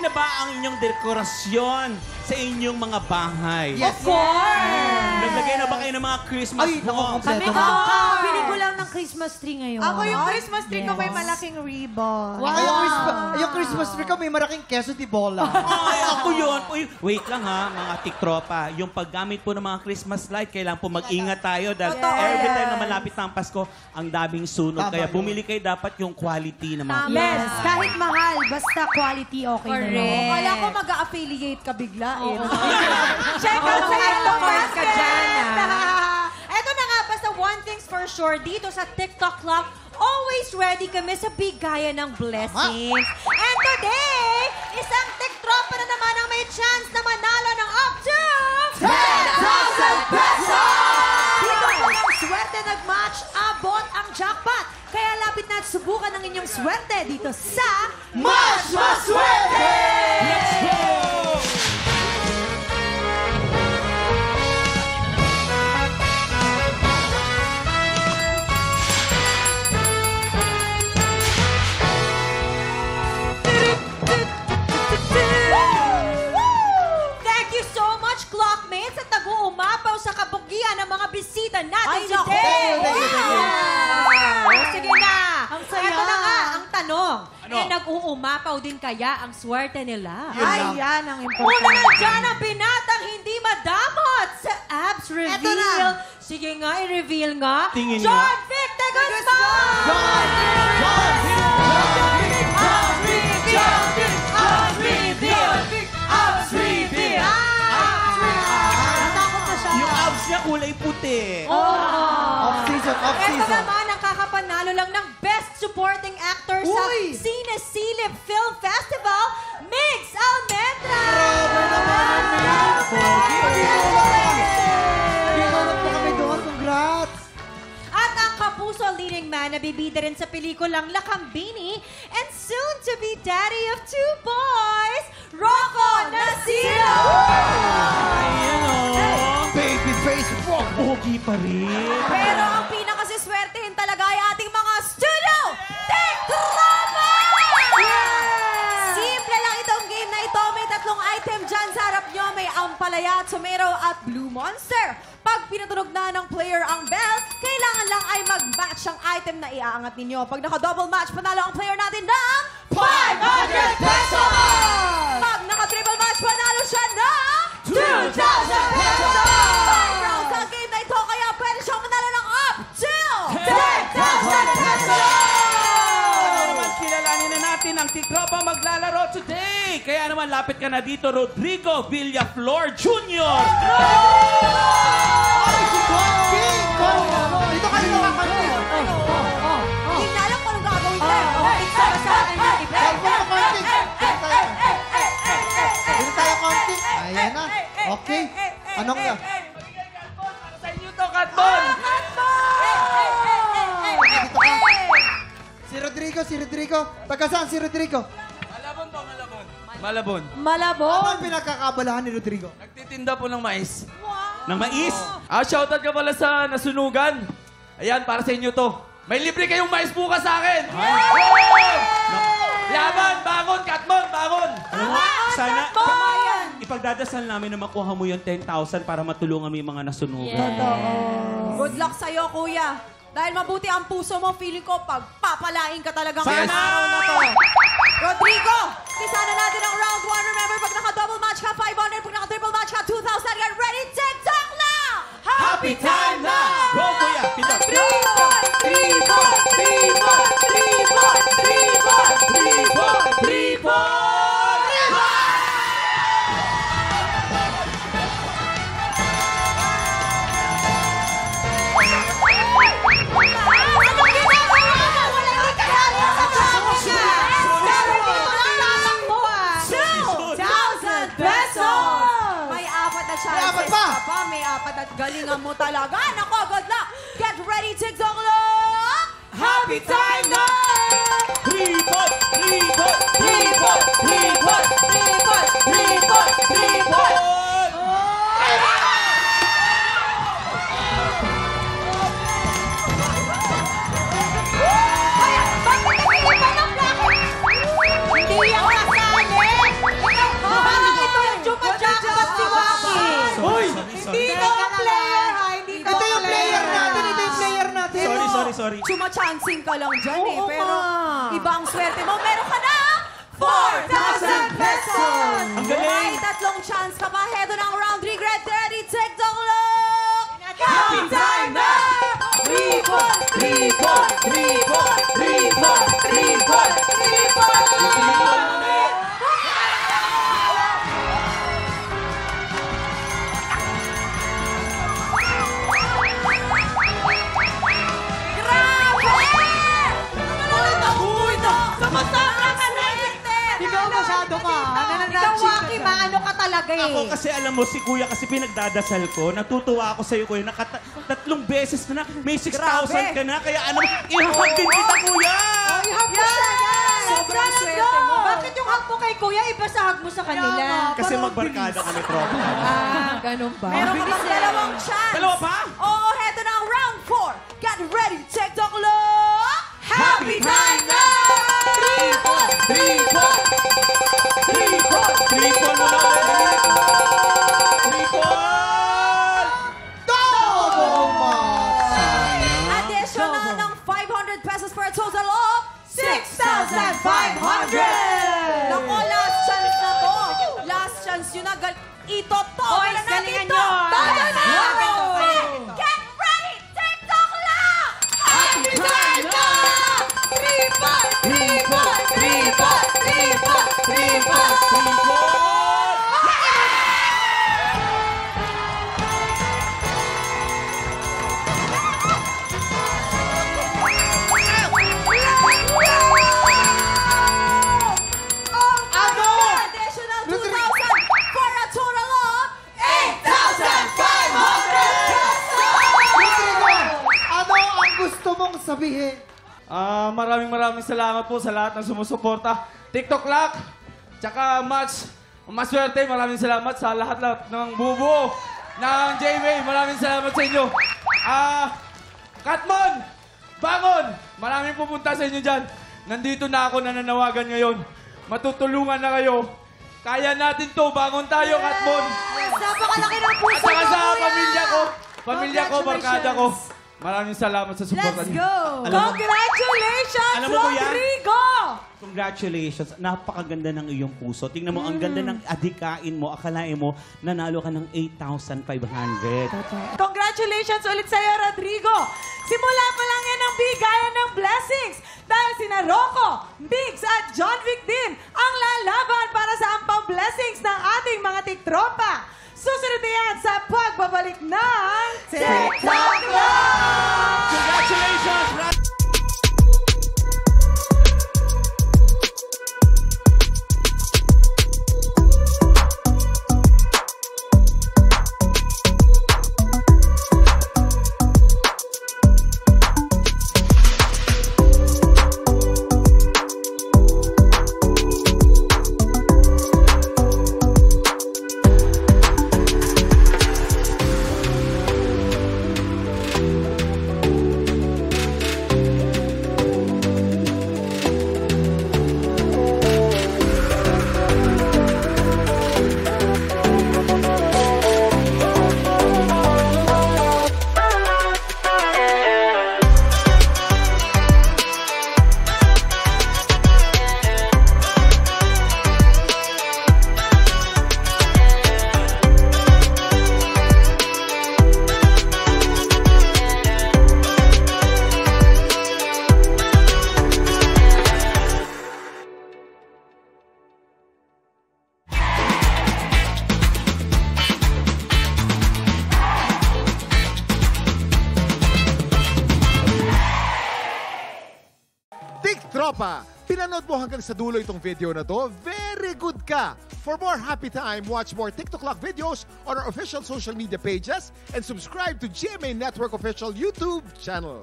na ba ang inyong dekorasyon sa inyong mga bahay? Yes. Of course! Naglagay na ba kayo ng mga Christmas balls? Kami ko, bili ko lang ng Christmas tree ngayon. Ako yung Christmas tree ko may malaking ribbon. Wow. Yung Christmas tree ko, may malaking queso di bola. Ay, ako yun. Uy, wait lang ha, mga tiktropa. Yung paggamit po ng mga Christmas light, kailangan po mag-ingat tayo dahil every time na malapit na ang Pasko, ang daming sunog. Tama Kaya yun. bumili kayo dapat yung quality na mga Yes, kahit mahal, basta quality okay na lang. Kala ko mag-a-affiliate ka bigla eh. Check out sa ito, ka dyan, Eto na nga, basta one thing's for sure, dito sa TikTok Club, always ready kami sa bigayan ng blessings. And today, isang TikTropa na naman ang may chance na manalo ng up to 10,000 pesos! Dito po ang swerte nag-match, abot ang jackpot. Kaya lapit na at subukan ang inyong swerte dito sa Mas Maswerte! Let's go! Thank you so much, Clockmates, at nag-uumapaw sa kabugian ng mga bisita natin Ay, naku! today. Thank you. Sige na. Ang saya. Ito na nga, ang tanong. Ano? Nag-uumapaw din kaya ang swerte nila? Yun lang. yan ang Una na dyan ang binatang hindi madamot sa abs reveal. Eto na. Sige nga, i-reveal nga. Tingin John nga. Vic de Guzman! Natakot na siya. Yung abs niya kulay puti. Off-season, Ito off-season. naman ang kakapanalo lang ng Best Supporting Actor sa Uy! Cine Silip Film Festival, Migs Almendra! Ginanap po kami doon. Congrats! At ang kapuso leading man na bibida rin sa pelikulang Lakambini and soon to be daddy of 2 boys, Rocco Nasilo! Ayan o. Baby face walk. Pogi pa rin. Pero ang pinakasiswertehin talaga ay ating mga studio TikTropa! Simple lang itong game na ito. May 3 item dyan sa harap nyo. May ampalaya, tomato at blue monster. Pag pinatunog na ng player ang bell, kailangan lang ay mag-match ang item na iaangat ninyo. Pag naka-double match, panalo ang player natin ng 500 pesos! Pag naka-triple match, panalo siya ng 2,000 pesos! 5 rounds ang game na ito, kaya pwede siyang manalo ng up to 10,000 pesos! Kaya naman kilalanin na natin ang tiktropa maglalaro today. Kaya naman lapit ka na dito, Rodrigo Villaflor Jr. Dito kayo nakakantin. Hindi na alam kung anong gagawin ko. Isa sa akin na Dito tayo konting. Ayan na. Okay. Anong nga? Sa inyo to, Katbon! Dito ka. Si Rodrigo. Taga saan si Rodrigo? Malabon po, Malabon. Malabon. Malabon. Ano ang pinagkakabalahan ni Rodrigo? Nagtitinda po ng mais. Ng mais. Shoutout ka pala sa nasunugan. Ayan, para sa inyo to. May libre kayong mais bukas sa akin. Laban, bangon, Katmon, bangon. Alam mo, sana ipagdadasal namin na makuha mo yung 10,000 para matulungan mo yung mga nasunugan. Good luck sa'yo, kuya. Dahil mabuti ang puso mo, feeling ko pagpapalain ka talagang Sana! araw na to. Rodrigo, kisa na natin ang round 1. Remember, pag naka-double match ka, 500. Pag naka-triple match ka, 2,000. Get ready, TikTok now! Happy time na! Go, kuya! Pito! 3 points! May apat pa! May apat at galingan mo talaga. Nako, good luck! Get ready, TikTok Lock! Happy time na! 3 points! 3 points! 3 points! 3 points! 3 points! 3 points! 3 points! Hindi yan kasali! chancing ka lang dyan Oo Pero nga. iba ang swerte mo. Meron ka na 4,000 pesos! Ang galing! May tatlong chance ka pa. Hedo ng round 3. Get ready, TikTok look! Happy time na! Tripod! Tripod! Tripod! Tripod! Tripod! Tripod! Ikaw masyado ka. Ikaw, Waki, maano ka talaga eh. Ako kasi alam mo, si Kuya kasi pinagdadasal ko. Natutuwa ako sa'yo, Kuya. Tatlong beses na may 6,000 ka na. Kaya ano, ihahag din kita, Kuya! Ihag mo siya yan. Sobrang swerte mo. Bakit yung hag mo kay Kuya, ibasahag mo sa kanila? Kasi magbarkada kami, tropa. Ganun ba? Meron ka pang dalawang chance. Dalawa pa? Oo, heto na ang round 4. Get ready, TikTok look! Happy time na! Tripod! Tripod! Tripod! Triple mo na ulit! Triple! Additional ng 500 pesos for a total of 6,500! Naku, last chance na to. Last chance yun na. Ito to. Boys, Wala natin galingan to. nyo. Tayo na! Galingan. Get ready! TikTok lang! Happy time na! Tripod! Tripod! Tripod! Tripod! Tripod! Additional 2,000 for a total of 8,500 pesos! Ano ang gusto mong sabihin? Maraming salamat po sa lahat ng sumusuporta. TikTok Lock, tsaka Match, Maswerte, maraming salamat sa lahat ng bubuo ng JMA. Maraming salamat sa inyo. Katmon, bangon! Maraming pupunta sa inyo dyan. Nandito na ako nananawagan ngayon. Matutulungan na kayo. Kaya natin to. Bangon tayo, Katmon. Napakalaki ng puso At saka mo, sa kuya! pamilya ko, barkada ko. Maraming salamat sa suporta Let's niyo. go! Alam mo- Congratulations, Alam mo, kuya? Rodrigo! Congratulations. Napakaganda ng iyong puso. Tingnan mo, ang ganda ng adikain mo. Akalain mo, nanalo ka ng 8,500. Congratulations ulit sa'yo, Rodrigo! Simula pa lang yan ang bigayan ng blessings dahil sina Rocco, Migs at John Vic din ang lalaban para sa ampang blessings ng ating mga tiktropa. Susunod na yan sa pagbabalik ng TikTok Live! Congratulations, Brad! Tropa, pinanood mo hanggang sa dulo itong video na to? Very good ka! For more happy time, watch more TikTok Lock videos on our official social media pages and subscribe to GMA Network official YouTube channel.